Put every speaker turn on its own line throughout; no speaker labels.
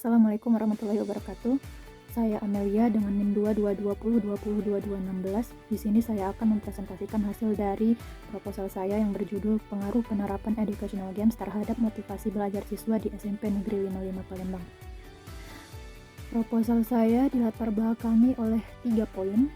Assalamualaikum warahmatullahi wabarakatuh. Saya Amelia dengan NIM 22020202216. Di sini saya akan mempresentasikan hasil dari proposal saya yang berjudul Pengaruh Penerapan Educational Games terhadap Motivasi Belajar Siswa di SMP Negeri 55 Palembang. Proposal saya dilatar belakangi oleh 3 poin.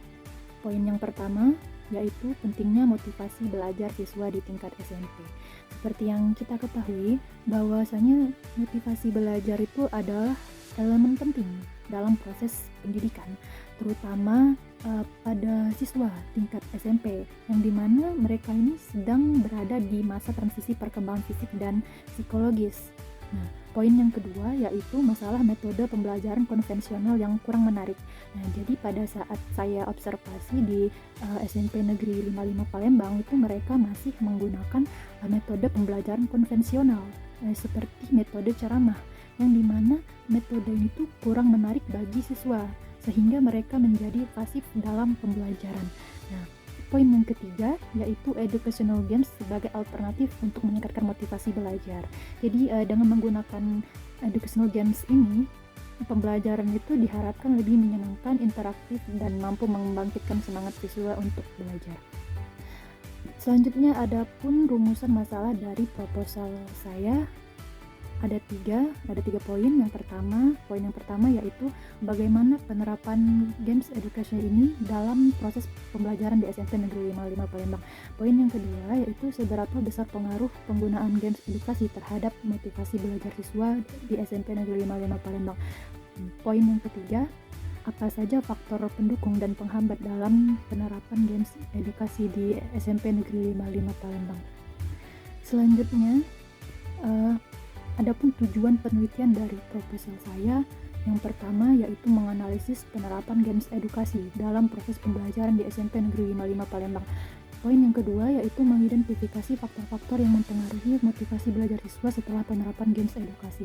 Poin yang pertama yaitu pentingnya motivasi belajar siswa di tingkat SMP. Seperti yang kita ketahui, bahwasanya motivasi belajar itu adalah elemen penting dalam proses pendidikan, terutama pada siswa tingkat SMP, yang dimana mereka ini sedang berada di masa transisi perkembangan fisik dan psikologis. Nah, poin yang kedua yaitu masalah metode pembelajaran konvensional yang kurang menarik. Nah, jadi pada saat saya observasi di SMP Negeri 55 Palembang itu mereka masih menggunakan metode pembelajaran konvensional seperti metode ceramah, yang dimana metode itu kurang menarik bagi siswa sehingga mereka menjadi pasif dalam pembelajaran. Nah, poin yang ketiga yaitu educational games sebagai alternatif untuk meningkatkan motivasi belajar. Jadi dengan menggunakan educational games ini, pembelajaran itu diharapkan lebih menyenangkan, interaktif, dan mampu membangkitkan semangat siswa untuk belajar. Selanjutnya ada pun rumusan masalah dari proposal saya. Ada tiga poin. Poin yang pertama yaitu bagaimana penerapan games education ini dalam proses pembelajaran di SMP Negeri 55 Palembang. Poin yang kedua yaitu seberapa besar pengaruh penggunaan games edukasi terhadap motivasi belajar siswa di SMP Negeri 55 Palembang. Poin yang ketiga, apa saja faktor pendukung dan penghambat dalam penerapan games edukasi di SMP Negeri 55 Palembang. Selanjutnya, adapun tujuan penelitian dari proposal saya, yang pertama yaitu menganalisis penerapan games edukasi dalam proses pembelajaran di SMP Negeri 55 Palembang. Poin yang kedua yaitu mengidentifikasi faktor-faktor yang mempengaruhi motivasi belajar siswa setelah penerapan games edukasi.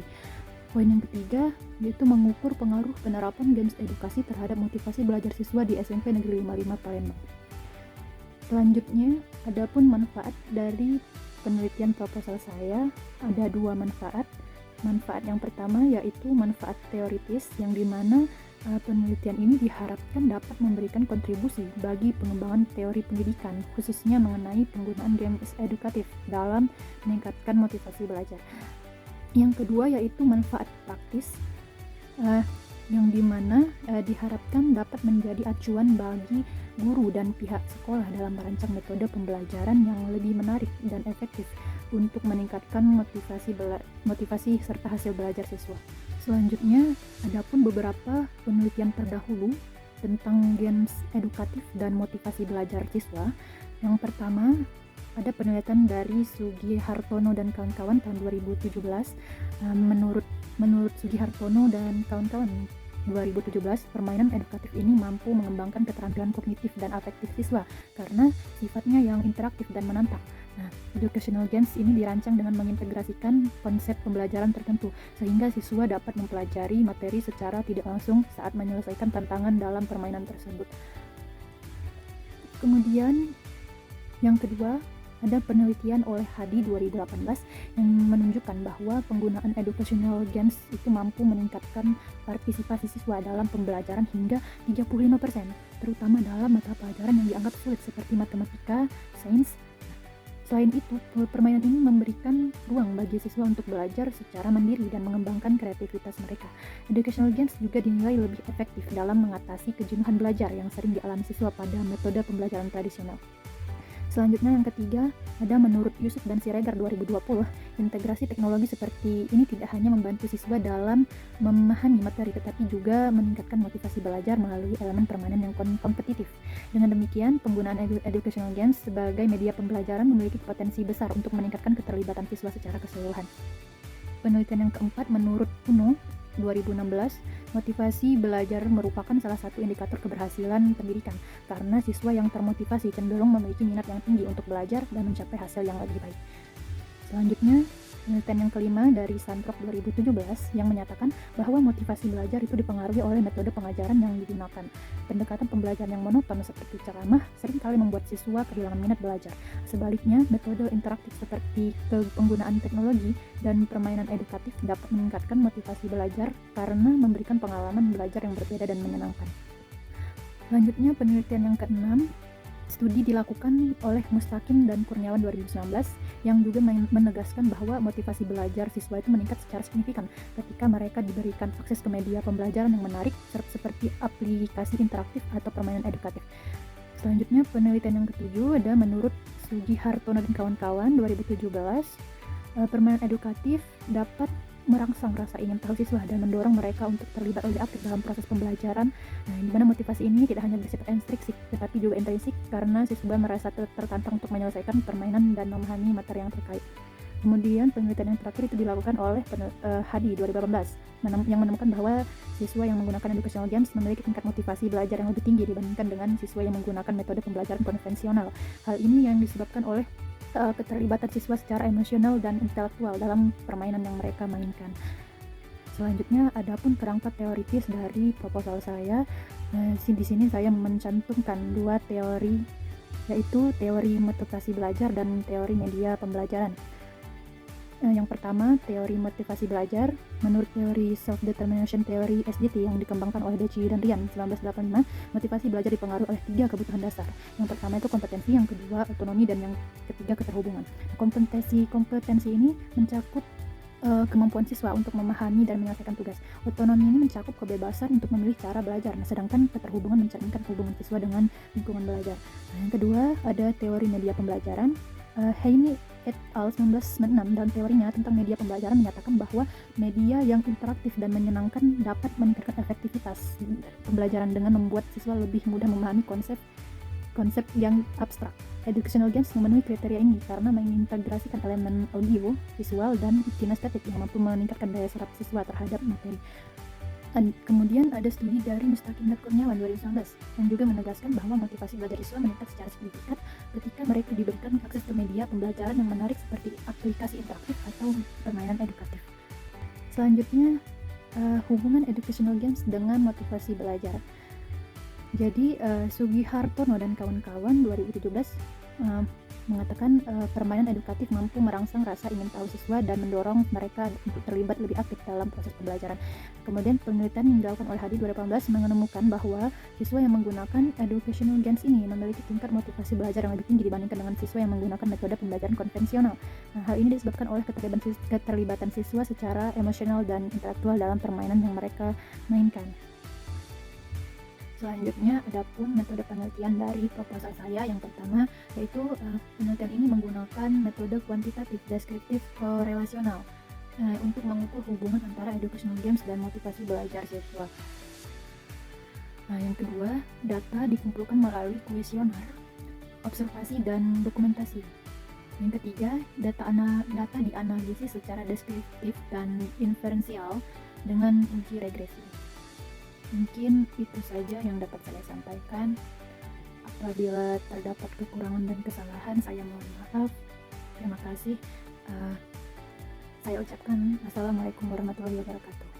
Poin yang ketiga yaitu mengukur pengaruh penerapan games edukasi terhadap motivasi belajar siswa di SMP Negeri 55 Palembang. Selanjutnya, adapun manfaat dari penelitian proposal saya, ada 2 manfaat. Manfaat yang pertama yaitu manfaat teoritis, yang dimana penelitian ini diharapkan dapat memberikan kontribusi bagi pengembangan teori pendidikan, khususnya mengenai penggunaan games edukatif dalam meningkatkan motivasi belajar. Yang kedua yaitu manfaat praktis, yang dimana diharapkan dapat menjadi acuan bagi guru dan pihak sekolah dalam merancang metode pembelajaran yang lebih menarik dan efektif untuk meningkatkan motivasi serta hasil belajar siswa. Selanjutnya, adapun beberapa penelitian terdahulu tentang games edukatif dan motivasi belajar siswa. Yang pertama, ada penelitian dari Sugi Hartono dan kawan-kawan tahun 2017. Menurut Sugi Hartono dan kawan-kawan 2017, permainan edukatif ini mampu mengembangkan keterampilan kognitif dan afektif siswa karena sifatnya yang interaktif dan menantang. Nah, educational games ini dirancang dengan mengintegrasikan konsep pembelajaran tertentu sehingga siswa dapat mempelajari materi secara tidak langsung saat menyelesaikan tantangan dalam permainan tersebut. Kemudian yang kedua, ada penelitian oleh Hadi 2018 yang menunjukkan bahwa penggunaan educational games itu mampu meningkatkan partisipasi siswa dalam pembelajaran hingga 35%, terutama dalam mata pelajaran yang dianggap sulit seperti matematika, sains. Selain itu, permainan ini memberikan ruang bagi siswa untuk belajar secara mandiri dan mengembangkan kreativitas mereka. Educational games juga dinilai lebih efektif dalam mengatasi kejenuhan belajar yang sering dialami siswa pada metode pembelajaran tradisional. Selanjutnya yang ketiga, ada menurut Yusuf dan Siregar 2020, integrasi teknologi seperti ini tidak hanya membantu siswa dalam memahami materi tetapi juga meningkatkan motivasi belajar melalui elemen permainan yang kompetitif. Dengan demikian, penggunaan educational games sebagai media pembelajaran memiliki potensi besar untuk meningkatkan keterlibatan siswa secara keseluruhan. Penelitian yang keempat, menurut Uno 2016, motivasi belajar merupakan salah satu indikator keberhasilan pendidikan karena siswa yang termotivasi cenderung memiliki minat yang tinggi untuk belajar dan mencapai hasil yang lebih baik. Selanjutnya, Penelitian yang kelima dari Santrok 2017 yang menyatakan bahwa motivasi belajar itu dipengaruhi oleh metode pengajaran yang digunakan. Pendekatan pembelajaran yang monoton seperti ceramah seringkali membuat siswa kehilangan minat belajar. Sebaliknya, metode interaktif seperti penggunaan teknologi dan permainan edukatif dapat meningkatkan motivasi belajar karena memberikan pengalaman belajar yang berbeda dan menyenangkan. Selanjutnya, penelitian yang keenam, studi dilakukan oleh Mustaqim dan Kurniawan 2019 yang juga menegaskan bahwa motivasi belajar siswa itu meningkat secara signifikan ketika mereka diberikan akses ke media pembelajaran yang menarik seperti aplikasi interaktif atau permainan edukatif. Selanjutnya, penelitian yang ketujuh ada menurut Sugihartono dan kawan-kawan 2017, permainan edukatif dapat merangsang rasa ingin tahu siswa dan mendorong mereka untuk terlibat lebih aktif dalam proses pembelajaran. Di mana motivasi ini tidak hanya bersifat ekstrinsik, tetapi juga intrinsik karena siswa merasa tertantang untuk menyelesaikan permainan dan memahami materi yang terkait. Kemudian penelitian yang terakhir itu dilakukan oleh Hadi 2018 yang menemukan bahwa siswa yang menggunakan educational games memiliki tingkat motivasi belajar yang lebih tinggi dibandingkan dengan siswa yang menggunakan metode pembelajaran konvensional. Hal ini yang disebabkan oleh keterlibatan siswa secara emosional dan intelektual dalam permainan yang mereka mainkan. Selanjutnya, adapun kerangka teoritis dari proposal saya, di sini saya mencantumkan dua teori, yaitu teori motivasi belajar dan teori media pembelajaran. Yang pertama, teori motivasi belajar. Menurut teori Self-Determination Theory SDT yang dikembangkan oleh Deci dan Ryan 1985, motivasi belajar dipengaruhi oleh 3 kebutuhan dasar. Yang pertama itu kompetensi, yang kedua otonomi, dan yang ketiga keterhubungan. Kompetensi ini mencakup kemampuan siswa untuk memahami dan menyelesaikan tugas. Otonomi ini mencakup kebebasan untuk memilih cara belajar, sedangkan keterhubungan mencerminkan hubungan siswa dengan lingkungan belajar. Yang kedua, ada teori media pembelajaran. Heine et al. 1996 dalam teorinya tentang media pembelajaran menyatakan bahwa media yang interaktif dan menyenangkan dapat meningkatkan efektivitas pembelajaran dengan membuat siswa lebih mudah memahami konsep yang abstrak. Educational games memenuhi kriteria ini karena mengintegrasikan elemen audio, visual, dan kinestetik yang mampu meningkatkan daya serap siswa terhadap materi. Kemudian ada studi dari Mustaqim dan Kurniawan 2019 yang juga menegaskan bahwa motivasi belajar siswa meningkat secara signifikan ketika mereka diberikan akses ke media pembelajaran yang menarik seperti aplikasi interaktif atau permainan edukatif. Selanjutnya, hubungan educational games dengan motivasi belajar. Jadi, Sugihartono dan kawan-kawan 2017 mengatakan permainan edukatif mampu merangsang rasa ingin tahu siswa dan mendorong mereka untuk terlibat lebih aktif dalam proses pembelajaran. Kemudian penelitian yang dilakukan oleh Hadi 2018 menemukan bahwa siswa yang menggunakan educational games ini memiliki tingkat motivasi belajar yang lebih tinggi dibandingkan dengan siswa yang menggunakan metode pembelajaran konvensional. Hal ini disebabkan oleh keterlibatan siswa secara emosional dan intelektual dalam permainan yang mereka mainkan. Selanjutnya, adapun metode penelitian dari proposal saya yang pertama, yaitu penelitian ini menggunakan metode kuantitatif deskriptif korelasional untuk mengukur hubungan antara educational games dan motivasi belajar siswa. Yang kedua, data dikumpulkan melalui kuesioner, observasi, dan dokumentasi. Yang ketiga, data dianalisis secara deskriptif dan inferensial dengan uji regresi. Mungkin itu saja yang dapat saya sampaikan. Apabila terdapat kekurangan dan kesalahan, saya mohon maaf. Terima kasih. Saya ucapkan Assalamualaikum warahmatullahi wabarakatuh.